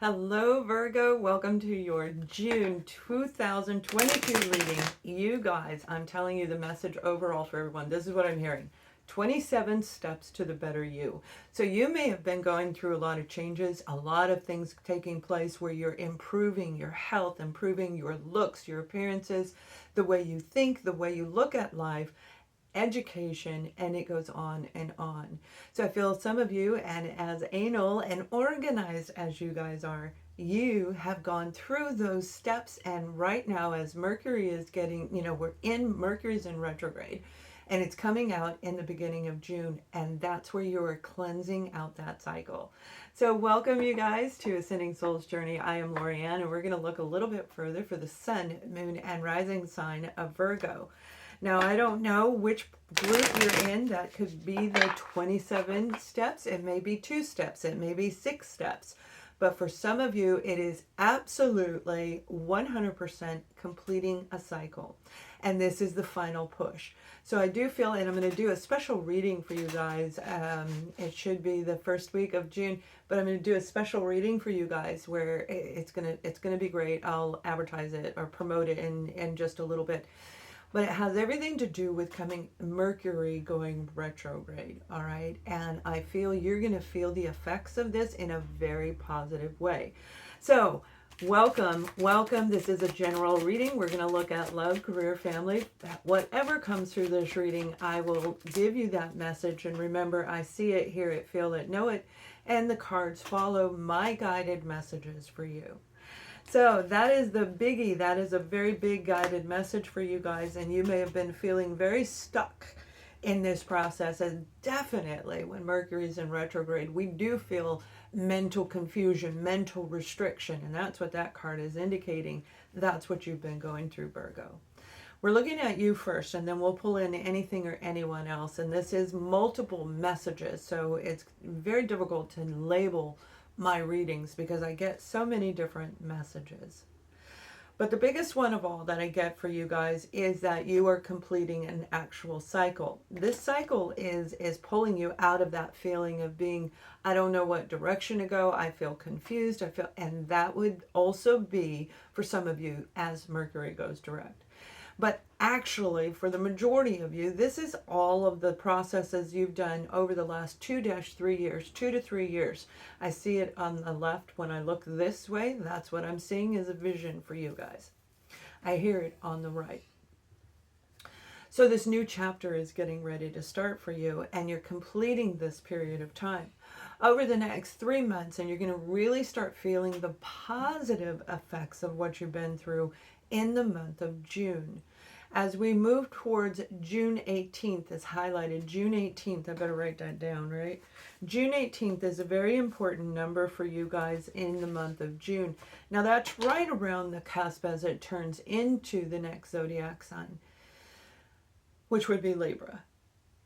Hello Virgo, welcome to your June 2022 reading. You guys, I'm telling you the message overall for everyone. This is what I'm hearing. 27 steps to the better you. So you may have been going through a lot of changes, a lot of things taking place where you're improving your health, improving your looks, your appearances, the way you think, the way you look at life, education, and it goes on and on. So I feel some of you, and as anal and organized as you guys are, you have gone through those steps, and right now as Mercury is getting, Mercury's in retrograde and it's coming out in the beginning of June, and that's where you are cleansing out that cycle. So welcome you guys to Ascending Souls Journey. I am Lorianne, and we're going to look a little bit further for the sun, moon, and rising sign of Virgo. Now, I don't know which group you're in. That could be the 27 steps. It may be 2 steps. It may be 6 steps. But for some of you, it is absolutely 100% completing a cycle. And this is the final push. So I do feel, and I'm going to do a special reading for you guys. It should be the first week of June, but I'm going to do a special reading for you guys where it's going to be great. I'll advertise it or promote it in just a little bit. But it has everything to do with Mercury going retrograde, all right? And I feel you're going to feel the effects of this in a very positive way. So, welcome. This is a general reading. We're going to look at love, career, family. Whatever comes through this reading, I will give you that message. And remember, I see it, hear it, feel it, know it. And the cards follow my guided messages for you. So that is the biggie. That is a very big guided message for you guys. And you may have been feeling very stuck in this process. And definitely when Mercury's in retrograde, we do feel mental confusion, mental restriction. And that's what that card is indicating. That's what you've been going through, Virgo. We're looking at you first, and then we'll pull in anything or anyone else. And this is multiple messages. So it's very difficult to label my readings because I get so many different messages. But the biggest one of all that I get for you guys is that you are completing an actual cycle. This cycle is pulling you out of that feeling of being, I don't know what direction to go, I feel confused, and that would also be for some of you as Mercury goes direct. But actually, for the majority of you, this is all of the processes you've done over the last 2-3 years, 2 to 3 years. I see it on the left when I look this way. That's what I'm seeing as a vision for you guys. I hear it on the right. So this new chapter is getting ready to start for you, and you're completing this period of time over the next 3 months, and you're going to really start feeling the positive effects of what you've been through in the month of June. As we move towards June 18th, is highlighted, June 18th, I better write that down, right? June 18th is a very important number for you guys in the month of June. Now that's right around the cusp as it turns into the next zodiac sign, which would be Libra,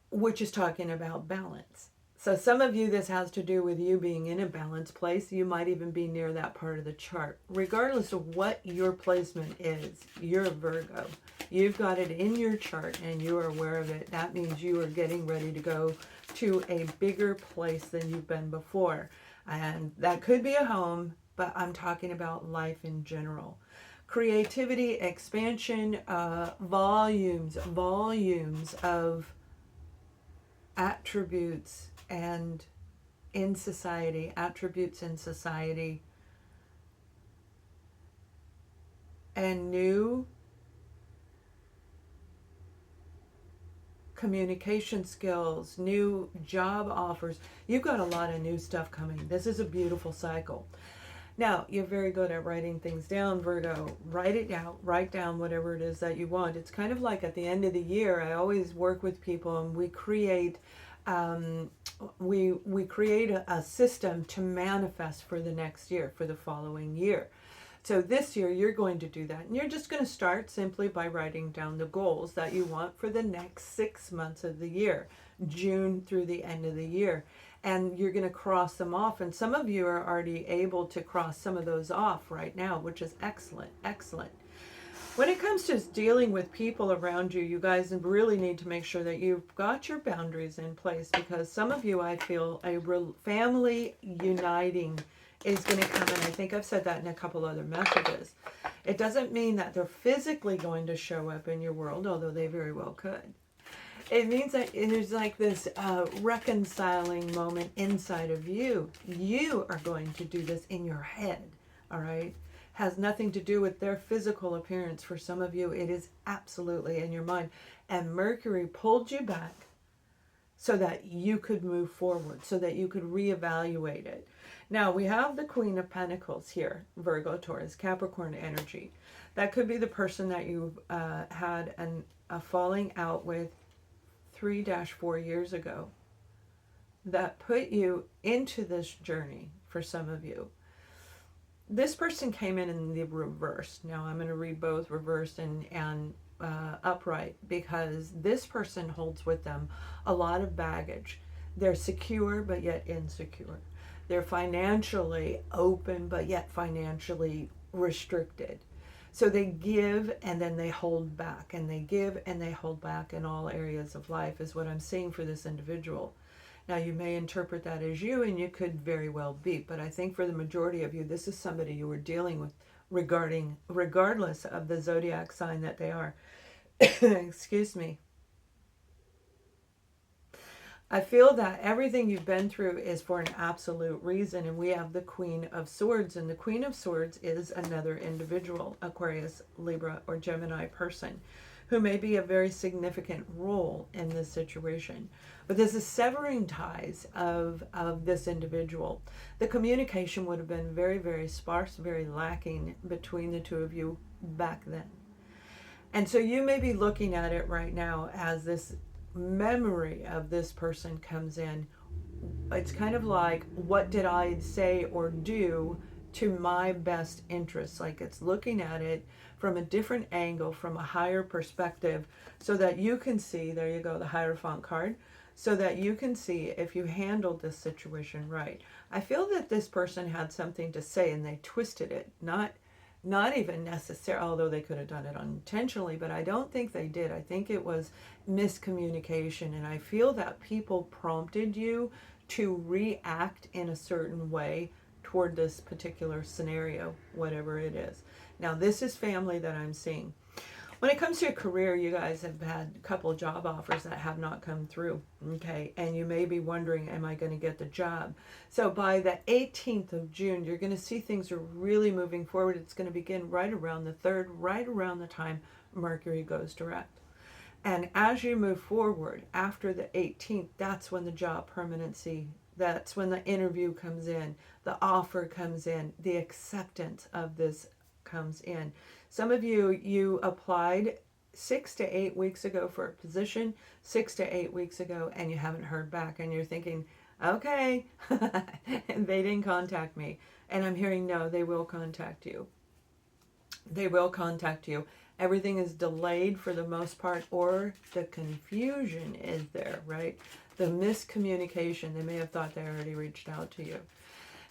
which is talking about balance. So some of you, this has to do with you being in a balanced place. You might even be near that part of the chart. Regardless of what your placement is, you're a Virgo. You've got it in your chart and you are aware of it. That means you are getting ready to go to a bigger place than you've been before. And that could be a home, but I'm talking about life in general. Creativity, expansion, volumes of attributes and in society, attributes in society, and new communication skills, new job offers. You've got a lot of new stuff coming. This is a beautiful cycle. Now, you're very good at writing things down, Virgo. Write it down. Write down whatever it is that you want. It's kind of like at the end of the year, I always work with people and we create we create a system to manifest for the next year, for the following year. So this year you're going to do that, and you're just going to start simply by writing down the goals that you want for the next 6 months of the year, June through the end of the year, and you're going to cross them off. And some of you are already able to cross some of those off right now, which is excellent. When it comes to dealing with people around you, you guys really need to make sure that you've got your boundaries in place, because some of you, I feel, a family uniting is going to come in. I think I've said that in a couple other messages. It doesn't mean that they're physically going to show up in your world, although they very well could. It means that there's like this reconciling moment inside of you. You are going to do this in your head, all right? Has nothing to do with their physical appearance. For some of you, it is absolutely in your mind. And Mercury pulled you back so that you could move forward, so that you could reevaluate it. Now, we have the Queen of Pentacles here, Virgo, Taurus, Capricorn energy. That could be the person that you had a falling out with 3-4 years ago that put you into this journey for some of you. This person came in the reverse. Now, I'm going to read both reversed and upright, because this person holds with them a lot of baggage. They're secure, but yet insecure. They're financially open, but yet financially restricted. So they give and then they hold back, and they give and they hold back in all areas of life is what I'm seeing for this individual. Now, you may interpret that as you, and you could very well be, but I think for the majority of you, this is somebody you were dealing with regardless of the zodiac sign that they are. Excuse me. I feel that everything you've been through is for an absolute reason, and we have the Queen of Swords, and the Queen of Swords is another individual, Aquarius, Libra, or Gemini person, who may be a very significant role in this situation. But this is severing ties of this individual. The communication would have been very, very sparse, very lacking between the two of you back then. And so you may be looking at it right now as this memory of this person comes in. It's kind of like, what did I say or do to my best interests? Like, it's looking at it from a different angle, from a higher perspective, so that you can see, there you go, the Hierophant card, so that you can see if you handled this situation right. I feel that this person had something to say and they twisted it, not even necessarily, although they could have done it unintentionally, but I don't think they did. I think it was miscommunication, and I feel that people prompted you to react in a certain way toward this particular scenario, whatever it is. Now, this is family that I'm seeing. When it comes to your career, you guys have had a couple of job offers that have not come through, okay? And you may be wondering, am I going to get the job? So by the 18th of June, you're going to see things are really moving forward. It's going to begin right around the 3rd, right around the time Mercury goes direct. And as you move forward after the 18th, that's when the job permanency, that's when the interview comes in, the offer comes in, the acceptance of this comes in. Some of you applied 6 to 8 weeks ago for a position, 6 to 8 weeks ago, and you haven't heard back, and you're thinking, okay, and they didn't contact me. And I'm hearing, no, they will contact you. They will contact you. Everything is delayed for the most part, or the confusion is there, right? The miscommunication, they may have thought they already reached out to you.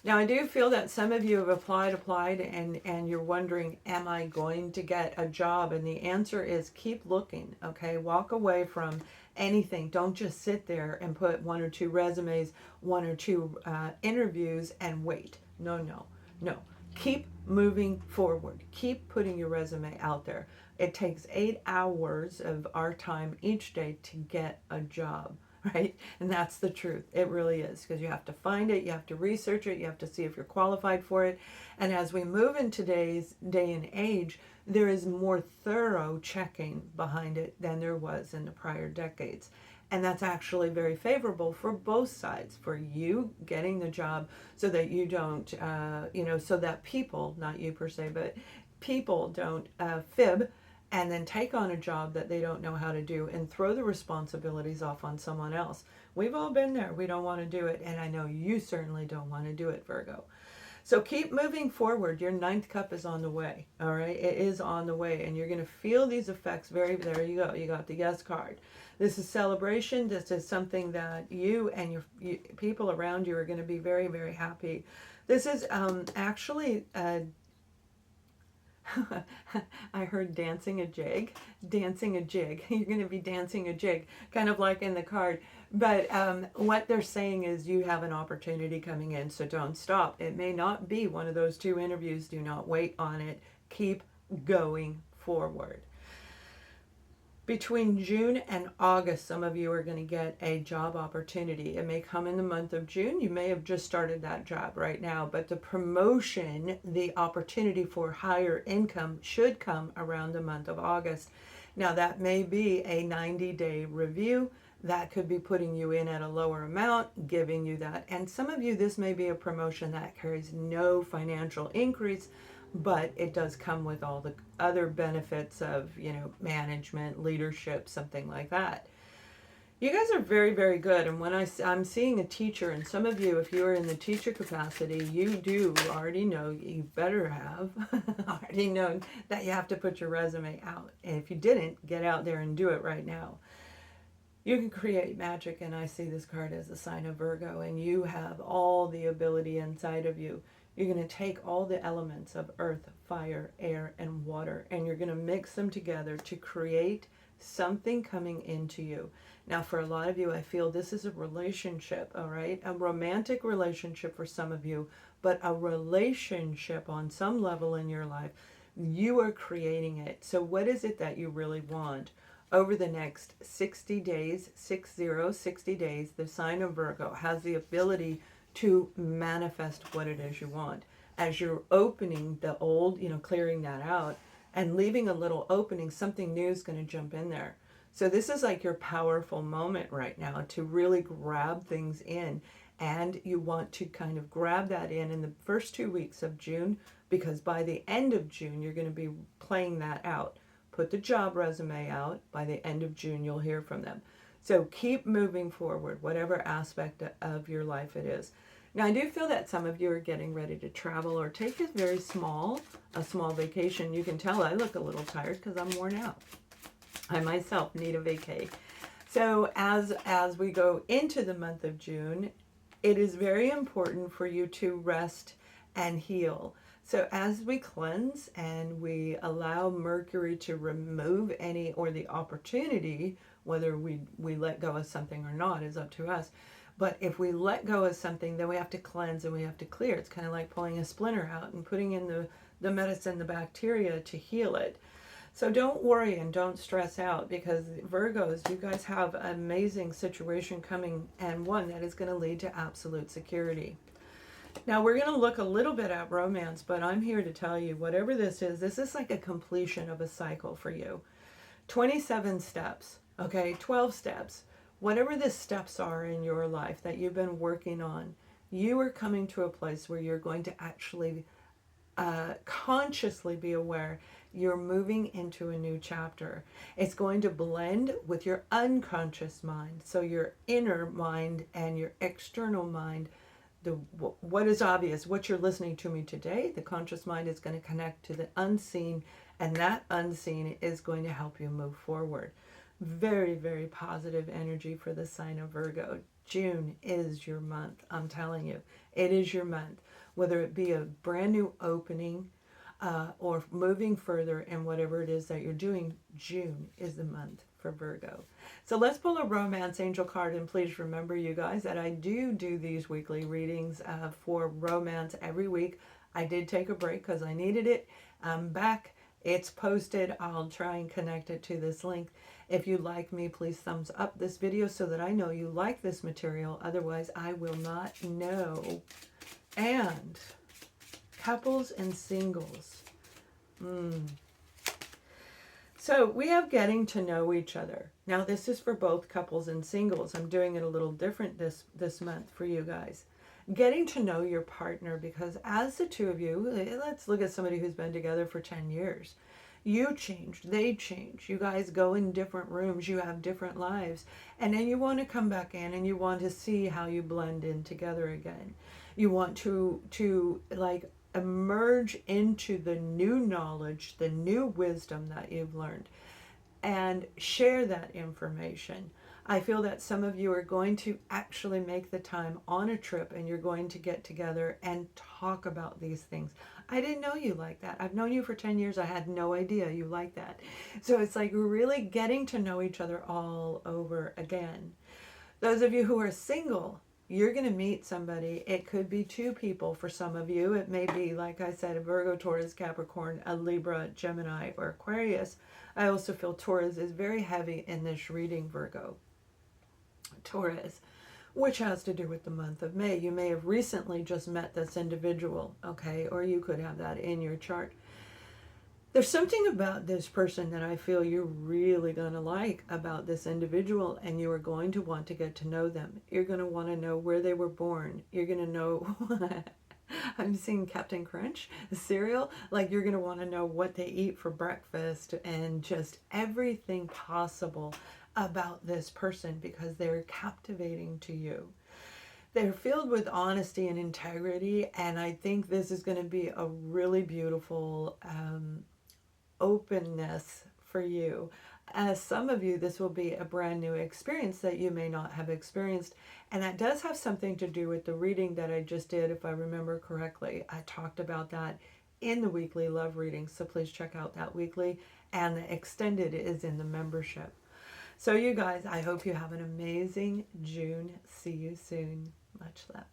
Now, I do feel that some of you have applied, and you're wondering, am I going to get a job? And the answer is keep looking, okay? Walk away from anything. Don't just sit there and put 1 or 2 resumes, 1 or 2 interviews and wait. No, no, no. Keep moving forward. Keep putting your resume out there. It takes 8 hours of our time each day to get a job. Right? And that's the truth. It really is, because you have to find it, you have to research it, you have to see if you're qualified for it. And as we move in today's day and age, there is more thorough checking behind it than there was in the prior decades. And that's actually very favorable for both sides, for you getting the job so that you don't, so that people, not you per se, but people don't fib and then take on a job that they don't know how to do and throw the responsibilities off on someone else. We've all been there. We don't want to do it. And I know you certainly don't want to do it, Virgo. So keep moving forward. Your 9th cup is on the way. All right. It is on the way. And you're going to feel these effects there you go. You got the yes card. This is celebration. This is something that you and your people around you are going to be very, very happy. This is actually I heard dancing a jig, dancing a jig. You're going to be dancing a jig, kind of like in the card. But what they're saying is you have an opportunity coming in, so don't stop. It may not be one of those 2 interviews. Do not wait on it. Keep going forward. Between June and August, some of you are going to get a job opportunity. It may come in the month of June. You may have just started that job right now, but the promotion, the opportunity for higher income should come around the month of August. Now, that may be a 90-day review. That could be putting you in at a lower amount, giving you that. And some of you, this may be a promotion that carries no financial increase, but it does come with all the other benefits of, management, leadership, something like that. You guys are very, very good. And when I'm seeing a teacher, and some of you, if you are in the teacher capacity, you do already know, you better have already known that you have to put your resume out. And if you didn't, get out there and do it right now. You can create magic, and I see this card as a sign of Virgo, and you have all the ability inside of you. You're going to take all the elements of earth, fire, air, and water, and you're going to mix them together to create something coming into you. Now, for a lot of you, I feel this is a relationship, all right? A romantic relationship for some of you, but a relationship on some level in your life. You are creating it. So what is it that you really want? Over the next 60 days, 60 days, the sign of Virgo has the ability to manifest what it is you want. As you're opening the old, clearing that out and leaving a little opening, something new is going to jump in there. So this is like your powerful moment right now to really grab things in. And you want to kind of grab that in the first 2 weeks of June, because by the end of June, you're going to be playing that out. Put the job resume out. By the end of June, you'll hear from them. So keep moving forward, whatever aspect of your life it is. Now, I do feel that some of you are getting ready to travel or take a small vacation. You can tell I look a little tired because I'm worn out. I myself need a vacay. So as we go into the month of June, it is very important for you to rest and heal. So as we cleanse and we allow Mercury to remove any, or the opportunity, whether we let go of something or not is up to us. But if we let go of something, then we have to cleanse and we have to clear. It's kind of like pulling a splinter out and putting in the medicine, the bacteria to heal it. So don't worry and don't stress out, because Virgos, you guys have an amazing situation coming, and one that is going to lead to absolute security. Now we're going to look a little bit at romance, but I'm here to tell you, whatever this is like a completion of a cycle for you. 27 steps, okay, 12 steps. Whatever the steps are in your life that you've been working on, you are coming to a place where you're going to actually consciously be aware you're moving into a new chapter. It's going to blend with your unconscious mind. So your inner mind and your external mind, what is obvious, what you're listening to me today, the conscious mind is going to connect to the unseen, and that unseen is going to help you move forward. Very, very positive energy for the sign of Virgo. June is your month. I'm telling you, it is your month. Whether it be a brand new opening or moving further in whatever it is that you're doing, June is the month for Virgo. So let's pull a romance angel card, and please remember, you guys, that I do these weekly readings for romance every week. I did take a break because I needed it. I'm back. It's posted. I'll try and connect it to this link. If you like me, please thumbs up this video so that I know you like this material. Otherwise, I will not know. And couples and singles. So we have getting to know each other. Now this is for both couples and singles. I'm doing it a little different this month for you guys. Getting to know your partner, because as the two of you, let's look at somebody who's been together for 10 years. You changed, they changed. You guys go in different rooms, you have different lives, and then you want to come back in and you want to see how you blend in together again. You want to like emerge into the new knowledge, the new wisdom that you've learned, and share that information. I feel that some of you are going to actually make the time on a trip and you're going to get together and talk about these things. I didn't know you like that. I've known you for 10 years. I had no idea you like that. So it's like really getting to know each other all over again. Those of you who are single, you're going to meet somebody. It could be two people for some of you. It may be, like I said, a Virgo, Taurus, Capricorn, a Libra, Gemini, or Aquarius. I also feel Taurus is very heavy in this reading, Virgo. Taurus, which has to do with the month of May. You may have recently just met this individual, okay? Or you could have that in your chart. There's something about this person that I feel you're really going to like about this individual, and you are going to want to get to know them. You're going to want to know where they were born. You're going to know... I'm seeing Captain Crunch, cereal. Like, you're going to want to know what they eat for breakfast and just everything possible about this person, because they're captivating to you. They're filled with honesty and integrity, and I think this is going to be a really beautiful openness for you. As some of you, this will be a brand new experience that you may not have experienced, and that does have something to do with the reading that I just did, if I remember correctly. I talked about that in the weekly love reading, so please check out that weekly, and the extended is in the membership. So you guys, I hope you have an amazing June. See you soon. Much love.